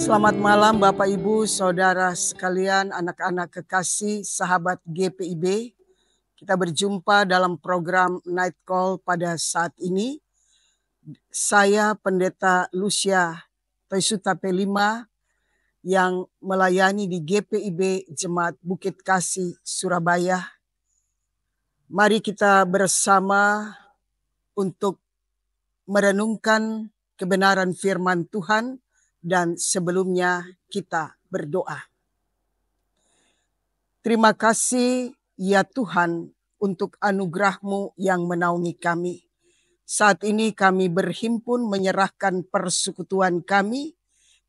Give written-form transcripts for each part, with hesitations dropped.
Selamat malam Bapak Ibu, Saudara sekalian, anak-anak kekasih, sahabat GPIB. Kita berjumpa dalam program Night Call pada saat ini. Saya Pendeta Lucia Toisuta P5 yang melayani di GPIB Jemaat Bukit Kasih, Surabaya. Mari kita bersama untuk merenungkan kebenaran firman Tuhan dan sebelumnya kita berdoa. Terima kasih ya Tuhan untuk anugerah-Mu yang menaungi kami. Saat ini kami berhimpun menyerahkan persekutuan kami,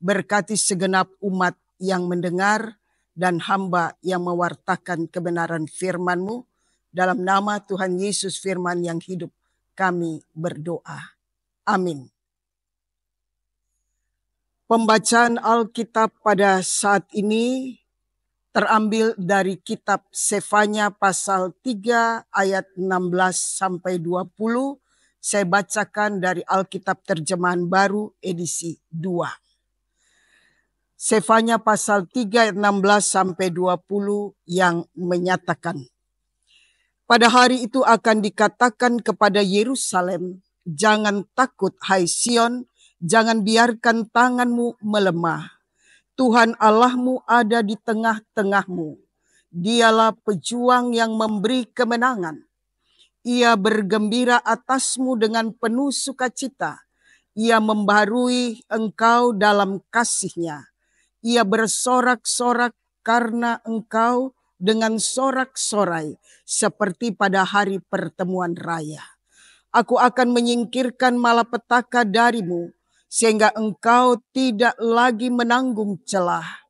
berkati segenap umat yang mendengar dan hamba yang mewartakan kebenaran firman-Mu. Dalam nama Tuhan Yesus firman yang hidup kami berdoa. Amin. Pembacaan Alkitab pada saat ini terambil dari kitab Sefanya pasal 3 ayat 16 sampai 20. Saya bacakan dari Alkitab Terjemahan Baru edisi 2. Sefanya pasal 3 ayat 16 sampai 20 yang menyatakan, pada hari itu akan dikatakan kepada Yerusalem, jangan takut hai Sion, jangan biarkan tanganmu melemah. Tuhan Allahmu ada di tengah-tengahmu. Dialah pejuang yang memberi kemenangan. Ia bergembira atasmu dengan penuh sukacita. Ia membaharui engkau dalam kasih-Nya. Ia bersorak-sorak karena engkau dengan sorak-sorai seperti pada hari pertemuan raya. Aku akan menyingkirkan malapetaka darimu, sehingga engkau tidak lagi menanggung celah.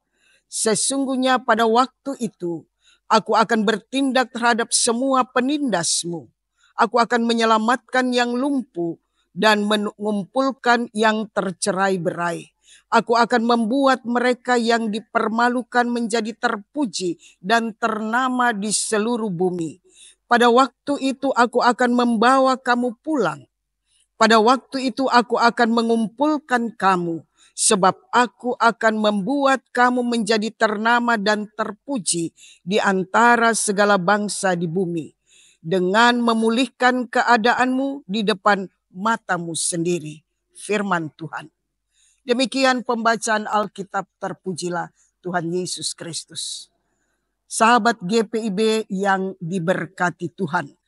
Sesungguhnya pada waktu itu, aku akan bertindak terhadap semua penindasmu. Aku akan menyelamatkan yang lumpuh dan mengumpulkan yang tercerai-berai. Aku akan membuat mereka yang dipermalukan menjadi terpuji dan ternama di seluruh bumi. Pada waktu itu aku akan membawa kamu pulang. Pada waktu itu aku akan mengumpulkan kamu, sebab aku akan membuat kamu menjadi ternama dan terpuji di antara segala bangsa di bumi, dengan memulihkan keadaanmu di depan matamu sendiri. Firman Tuhan. Demikian pembacaan Alkitab, terpujilah Tuhan Yesus Kristus. Sahabat GPIB yang diberkati Tuhan.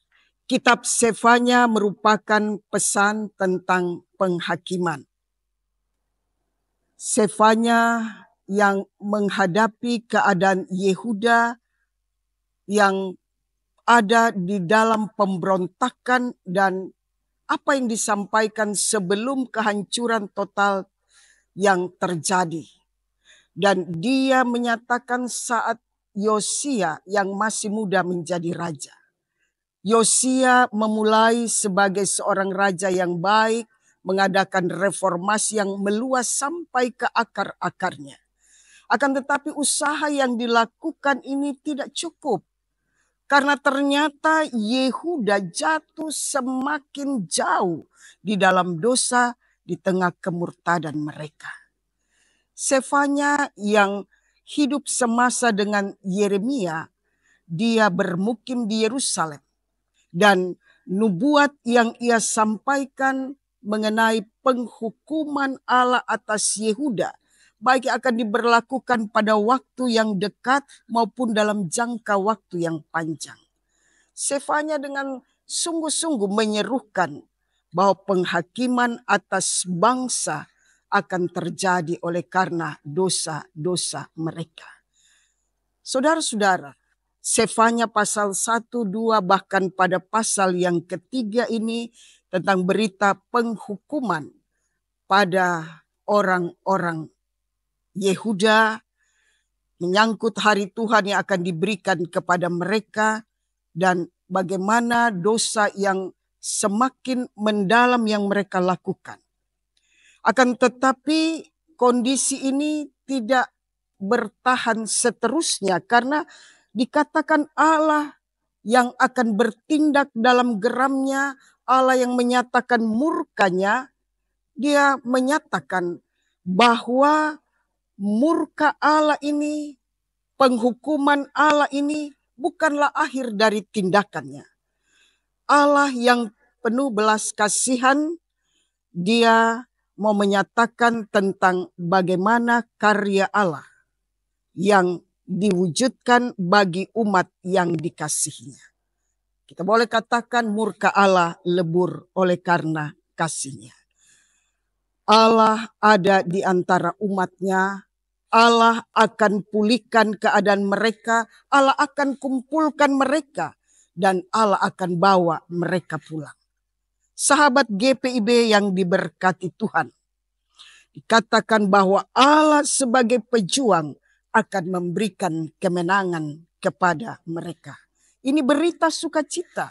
Kitab Sefanya merupakan pesan tentang penghakiman. Sefanya yang menghadapi keadaan Yehuda yang ada di dalam pemberontakan dan apa yang disampaikan sebelum kehancuran total yang terjadi. Dan dia menyatakan saat Yosia yang masih muda menjadi raja. Yosia memulai sebagai seorang raja yang baik, mengadakan reformasi yang meluas sampai ke akar-akarnya. Akan tetapi usaha yang dilakukan ini tidak cukup. Karena ternyata Yehuda jatuh semakin jauh di dalam dosa di tengah kemurtadan mereka. Sefanya yang hidup semasa dengan Yeremia, dia bermukim di Yerusalem. Dan nubuat yang ia sampaikan mengenai penghukuman Allah atas Yehuda, baik akan diberlakukan pada waktu yang dekat maupun dalam jangka waktu yang panjang. Sefanya dengan sungguh-sungguh menyerukan bahwa penghakiman atas bangsa akan terjadi oleh karena dosa-dosa mereka. Saudara-saudara, Sefanya pasal 1, 2, bahkan pada pasal yang ketiga ini tentang berita penghukuman pada orang-orang Yehuda, menyangkut hari Tuhan yang akan diberikan kepada mereka dan bagaimana dosa yang semakin mendalam yang mereka lakukan. Akan tetapi kondisi ini tidak bertahan seterusnya karena dikatakan Allah yang akan bertindak dalam geramnya, Allah yang menyatakan murkanya, dia menyatakan bahwa murka Allah ini, penghukuman Allah ini bukanlah akhir dari tindakannya. Allah yang penuh belas kasihan, Dia mau menyatakan tentang bagaimana karya Allah yang diwujudkan bagi umat yang dikasihinya. Kita boleh katakan murka Allah lebur oleh karena kasihnya. Allah ada di antara umatnya. Allah akan pulihkan keadaan mereka. Allah akan kumpulkan mereka. Dan Allah akan bawa mereka pulang. Sahabat GPIB yang diberkati Tuhan. Dikatakan bahwa Allah sebagai pejuang akan memberikan kemenangan kepada mereka. Ini berita sukacita.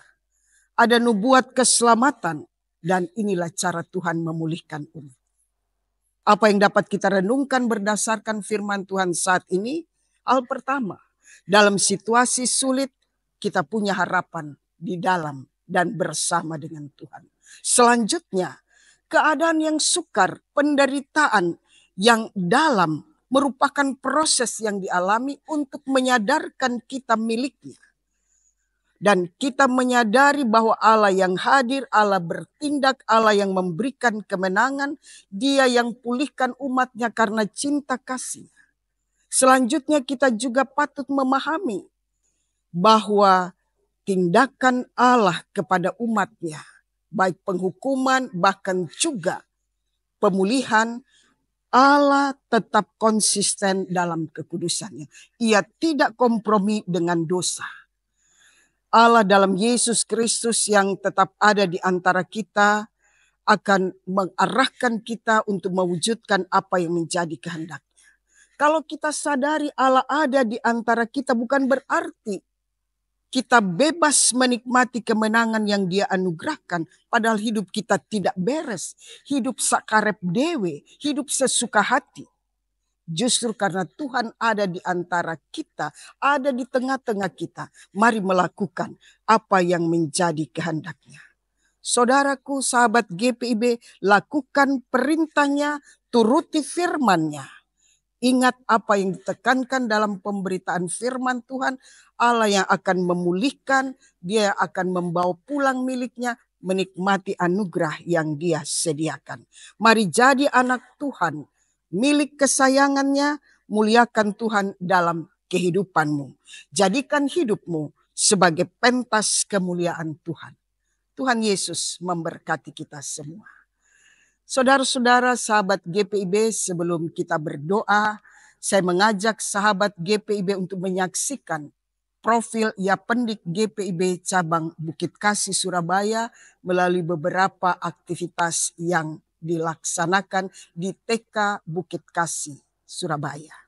Ada nubuat keselamatan. Dan inilah cara Tuhan memulihkan umat. Apa yang dapat kita renungkan berdasarkan firman Tuhan saat ini? Hal pertama, dalam situasi sulit kita punya harapan di dalam dan bersama dengan Tuhan. Selanjutnya, keadaan yang sukar, penderitaan yang dalam merupakan proses yang dialami untuk menyadarkan kita miliknya. Dan kita menyadari bahwa Allah yang hadir, Allah bertindak, Allah yang memberikan kemenangan, Dia yang pulihkan umatnya karena cinta kasih. Selanjutnya kita juga patut memahami bahwa tindakan Allah kepada umatnya, baik penghukuman bahkan juga pemulihan, Allah tetap konsisten dalam kekudusannya. Ia tidak kompromi dengan dosa. Allah dalam Yesus Kristus yang tetap ada di antara kita akan mengarahkan kita untuk mewujudkan apa yang menjadi kehendaknya. Kalau kita sadari Allah ada di antara kita bukan berarti kita bebas menikmati kemenangan yang Dia anugerahkan. Padahal hidup kita tidak beres. Hidup sakarep dewe, hidup sesuka hati. Justru karena Tuhan ada di antara kita, ada di tengah-tengah kita. Mari melakukan apa yang menjadi kehendaknya. Saudaraku, sahabat GPIB, lakukan perintahnya, turuti firman-Nya. Ingat apa yang ditekankan dalam pemberitaan firman Tuhan. Allah yang akan memulihkan, Dia akan membawa pulang miliknya, menikmati anugerah yang Dia sediakan. Mari jadi anak Tuhan, milik kesayangannya, muliakan Tuhan dalam kehidupanmu. Jadikan hidupmu sebagai pentas kemuliaan Tuhan. Tuhan Yesus memberkati kita semua. Saudara-saudara, sahabat GPIB, sebelum kita berdoa, saya mengajak sahabat GPIB untuk menyaksikan profil Yapendik GPIB cabang Bukit Kasih Surabaya melalui beberapa aktivitas yang dilaksanakan di TK Bukit Kasih Surabaya.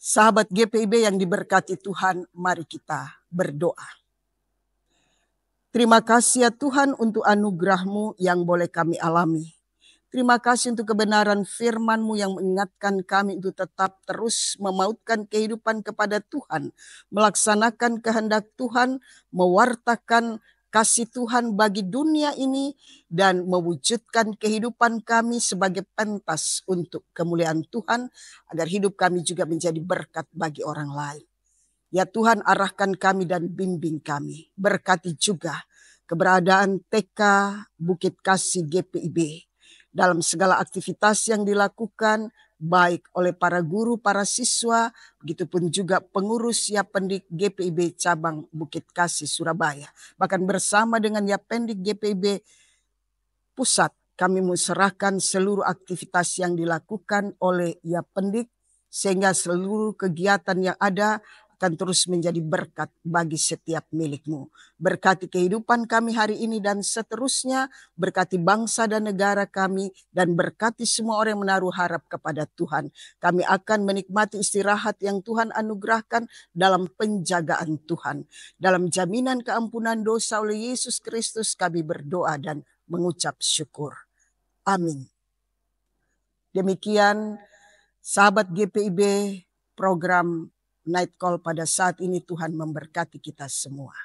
Sahabat GPIB yang diberkati Tuhan, mari kita berdoa. Terima kasih ya Tuhan untuk anugerah-Mu yang boleh kami alami. Terima kasih untuk kebenaran firman-Mu yang mengingatkan kami untuk tetap terus memautkan kehidupan kepada Tuhan, melaksanakan kehendak Tuhan, mewartakan kasih Tuhan bagi dunia ini, dan mewujudkan kehidupan kami sebagai pentas untuk kemuliaan Tuhan, agar hidup kami juga menjadi berkat bagi orang lain. Ya Tuhan, arahkan kami dan bimbing kami. Berkati juga keberadaan TK Bukit Kasih GPIB dalam segala aktivitas yang dilakukan, baik oleh para guru, para siswa, begitupun juga pengurus Yapendik GPIB cabang Bukit Kasih Surabaya. Bahkan bersama dengan Yapendik GPIB pusat, kami menserahkan seluruh aktivitas yang dilakukan oleh Yapendik, sehingga seluruh kegiatan yang ada akan terus menjadi berkat bagi setiap milik-Mu. Berkati kehidupan kami hari ini dan seterusnya, berkati bangsa dan negara kami, dan berkati semua orang yang menaruh harap kepada Tuhan. Kami akan menikmati istirahat yang Tuhan anugerahkan dalam penjagaan Tuhan. Dalam jaminan keampunan dosa oleh Yesus Kristus kami berdoa dan mengucap syukur. Amin. Demikian sahabat GPIB program Night Call pada saat ini. Tuhan memberkati kita semua.